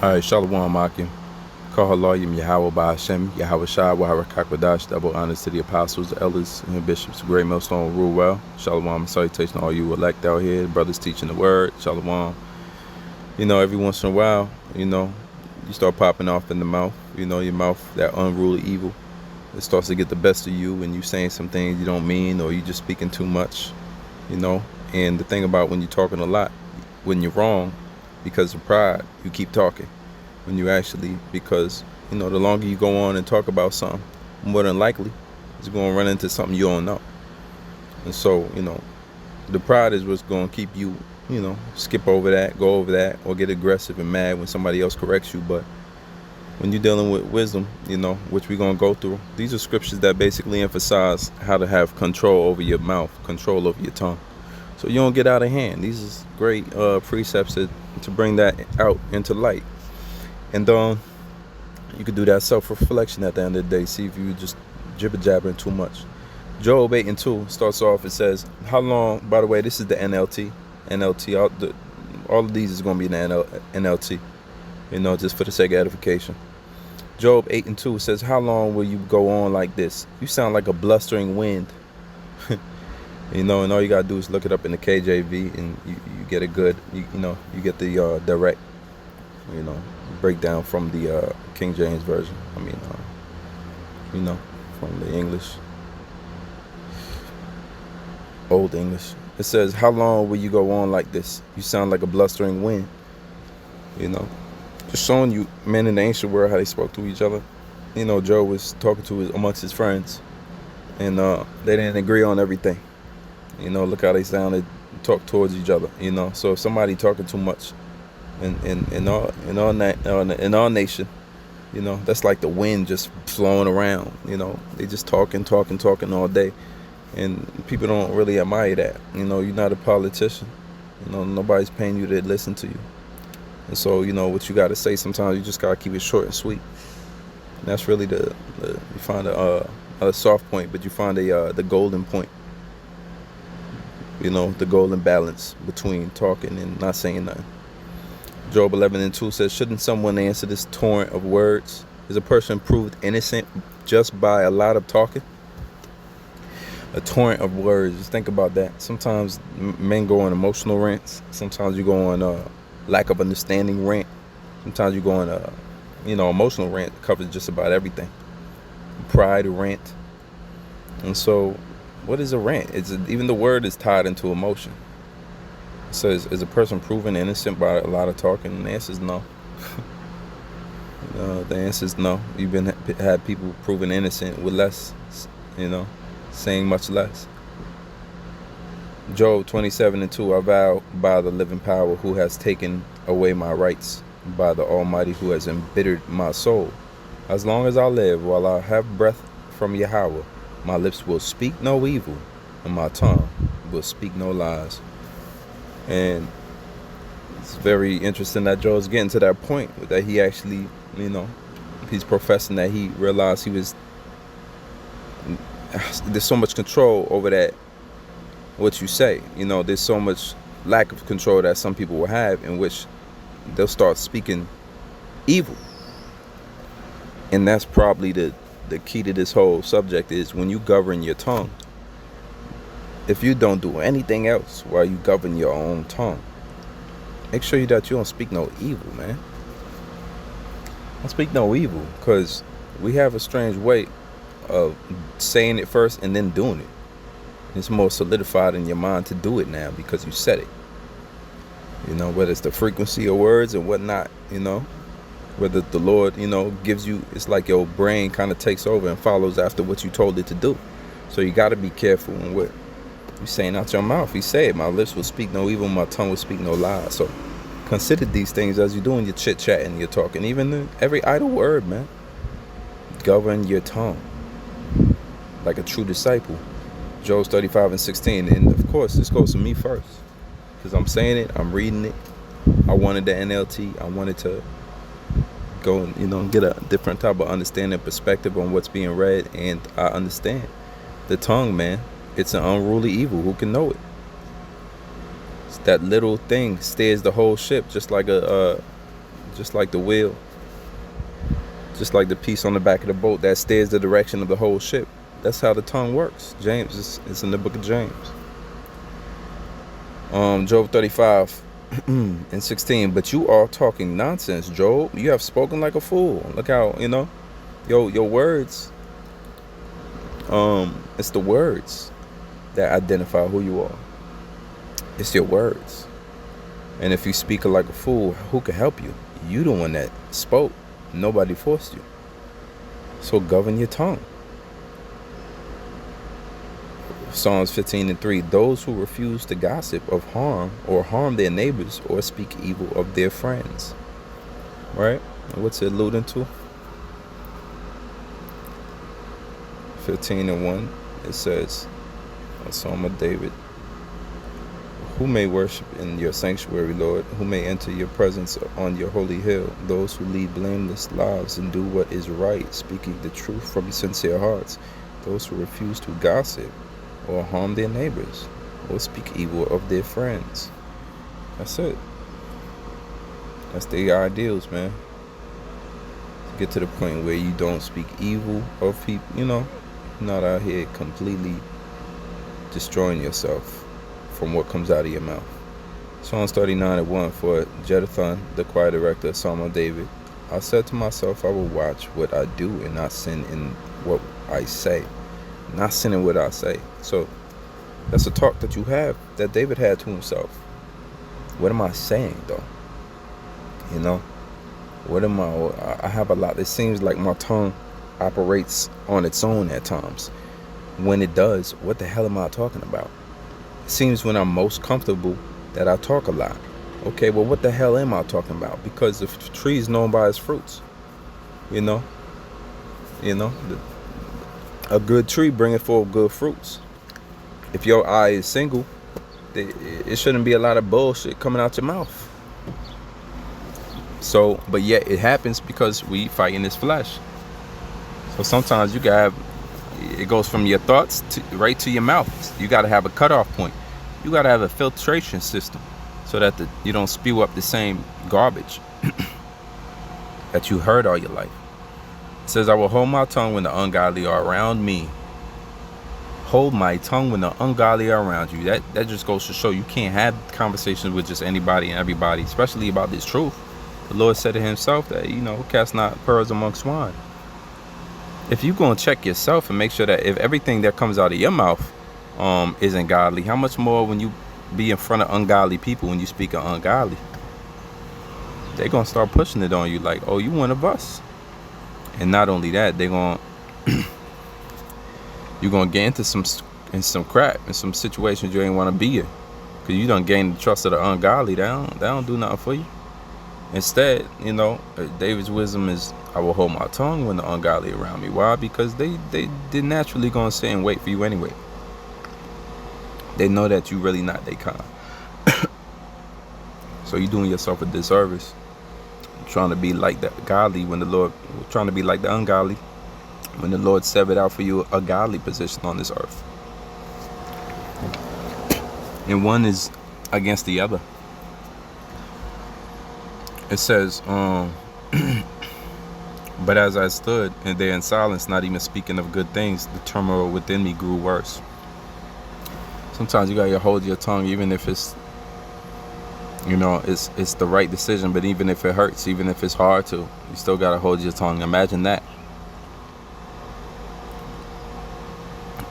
All right, Shalom Akim. Kahalayim Yahweh Ba'Hashem, Yahweh Shai, Wahara Kakwadash, double honors to the apostles, the elders, and bishops, the great millstone rule well. Shalom and salutation to all you elect out here, brothers teaching the word. Shalom. Every once in a while, you start popping off in the mouth. Your mouth, that unruly evil, it starts to get the best of you, and you saying some things you don't mean, or you just speaking too much, And the thing about when you're talking a lot, when you're wrong, because of pride, you keep talking. When you actually, because, the longer you go on and talk about something, more than likely, it's going to run into something you don't know. And so, the pride is what's going to keep you, skip over that, go over that, or get aggressive and mad when somebody else corrects you. But when you're dealing with wisdom, which we're going to go through, these are scriptures that basically emphasize how to have control over your mouth, control over your tongue. So you don't get out of hand. These is great precepts to bring that out into light. And you could do that self-reflection at the end of the day. See if you just jibber-jabbering too much. Job 8:2 starts off, it says, how long, by the way, this is the NLT. All of these is going to be in the NLT, just for the sake of edification. Job 8:2 says, how long will you go on like this? You sound like a blustering wind. And all you gotta do is look it up in the KJV, and you get a good, you get the direct, breakdown from the King James version. From the English, Old English. It says, how long will you go on like this? You sound like a blustering wind. Just showing you men in the ancient world how they spoke to each other. Job was talking amongst his friends, and they didn't agree on everything. Look how they sounded, talk towards each other. So if somebody talking too much in our nation, that's like the wind just flowing around. They just talking all day, and people don't really admire that. You're not a politician. Nobody's paying you to listen to you. And so what you got to say, sometimes you just gotta keep it short and sweet. And that's really you find a soft point, but you find the golden point. The golden balance between talking and not saying nothing. Job 11:2 says, shouldn't someone answer this torrent of words? Is a person proved innocent just by a lot of talking? A torrent of words. Just think about that. Sometimes men go on emotional rants. Sometimes you go on lack of understanding rant. Sometimes you go on emotional rant covers just about everything. Pride rant. And so, what is a rant? Even the word is tied into emotion. It says, is a person proven innocent by a lot of talking? And the answer is no. The answer is no. You've had people proven innocent with less, saying much less. Job 27:2, I vow by the living power who has taken away my rights, by the Almighty who has embittered my soul. As long as I live, while I have breath from Yahweh, my lips will speak no evil, and my tongue will speak no lies. And it's very interesting that Joe's getting to that point, that he actually, he's professing that he realized there's so much control over that, what you say. There's so much lack of control that some people will have, in which they'll start speaking evil. And that's probably the key to this whole subject, is when you govern your tongue. If you don't do anything else while you govern your own tongue, make sure that you don't speak no evil, man. Don't speak no evil, because we have a strange way of saying it first and then doing it. It's more solidified in your mind to do it now because you said it. Whether it's the frequency of words and whatnot, whether the Lord, gives you, it's like your brain kind of takes over and follows after what you told it to do. So you got to be careful in what you're saying out your mouth. He said, my lips will speak no evil, my tongue will speak no lies. So consider these things as you're doing your chit-chatting, your talking, even every idle word, man. Govern your tongue like a true disciple. Job 35:16. And of course, this goes to me first, because I'm saying it, I'm reading it. I wanted the NLT. I wanted to go and get a different type of understanding, perspective on what's being read. And I understand the tongue, man. It's an unruly evil. Who can know it? It's that little thing steers the whole ship, just like just like the wheel, just like the piece on the back of the boat that steers the direction of the whole ship. That's how the tongue works. James, it's in the book of James. Job 35 and 16. But you are talking nonsense, Job. You have spoken like a fool. Look how, your words. It's the words that identify who you are. It's your words. And if you speak like a fool, who can help you? You the one that spoke. Nobody forced you. So govern your tongue. Psalms 15 and 3. Those who refuse to gossip of harm or harm their neighbors or speak evil of their friends. Right? What's it alluding to? 15 and 1. It says, a Psalm of David. Who may worship in your sanctuary, Lord? Who may enter your presence on your holy hill? Those who lead blameless lives and do what is right, speaking the truth from sincere hearts. Those who refuse to gossip or harm their neighbors or speak evil of their friends. That's it. That's the ideals, man. To get to the point where you don't speak evil of people, you're not out here completely destroying yourself from what comes out of your mouth. Psalms 39 and 1. For Jeduthun, the choir director of Psalm of David, I said to myself, I will watch what I do and not sin in what I say. Not sinning what I say. So that's a talk that you have, that David had to himself. What am I saying, though? What am I have a lot. It seems like my tongue operates on its own at times. When it does, what the hell am I talking about? It seems when I'm most comfortable that I talk a lot. Okay, well, what the hell am I talking about? Because the tree is known by its fruits. A good tree bringeth forth good fruits. If your eye is single, it shouldn't be a lot of bullshit coming out your mouth. So, but yet it happens because we fight in this flesh. So sometimes you gotta have, it goes from your thoughts right to your mouth. You gotta have a cutoff point. You gotta have a filtration system so that you don't spew up the same garbage that you heard all your life. It says, I will hold my tongue when the ungodly are around me. Hold my tongue when the ungodly are around you. That just goes to show you can't have conversations with just anybody and everybody, especially about this truth. The Lord said to himself that, cast not pearls among swine. If you're going to check yourself and make sure that if everything that comes out of your mouth isn't godly, how much more when you be in front of ungodly people, when you speak of ungodly, they're going to start pushing it on you like, oh, you one of us. And not only that, you're going to get into some crap and some situations you ain't want to be in, because you done gained the trust of the ungodly. They don't do nothing for you. Instead, David's wisdom is, I will hold my tongue when the ungodly are around me. Why? Because they're naturally going to sit and wait for you anyway. They know that you really not their kind. So you're doing yourself a disservice trying to be like the godly when the Lord, trying to be like the ungodly when the Lord severed out for you a godly position on this earth. And one is against the other. It says, but as I stood there in silence, not even speaking of good things, the turmoil within me grew worse. Sometimes you gotta hold your tongue, even if it's, it's the right decision, but even if it hurts, even if it's hard to, you still gotta hold your tongue. Imagine that.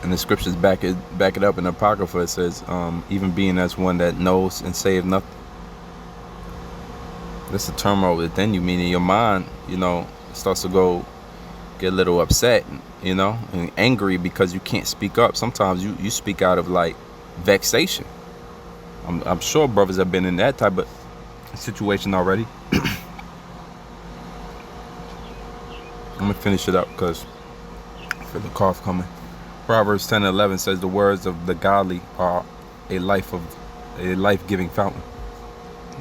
And the scriptures back it up in the Apocrypha. It says, even being as one that knows and saveth nothing. That's the turmoil within you, meaning your mind, starts to get a little upset, and angry because you can't speak up. Sometimes you speak out of like vexation. I'm sure brothers have been in that type of situation already. I'm gonna finish it up because I feel the cough coming. Proverbs 10:11 says, the words of the godly are a life-giving fountain.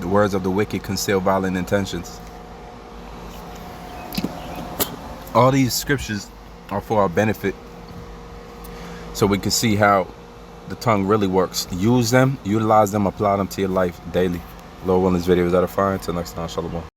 The words of the wicked conceal violent intentions. All these scriptures are for our benefit, so we can see how the tongue really works. Use them, utilize them, apply them to your life daily. Lord willing, this video is edifying. Until next time, shalom.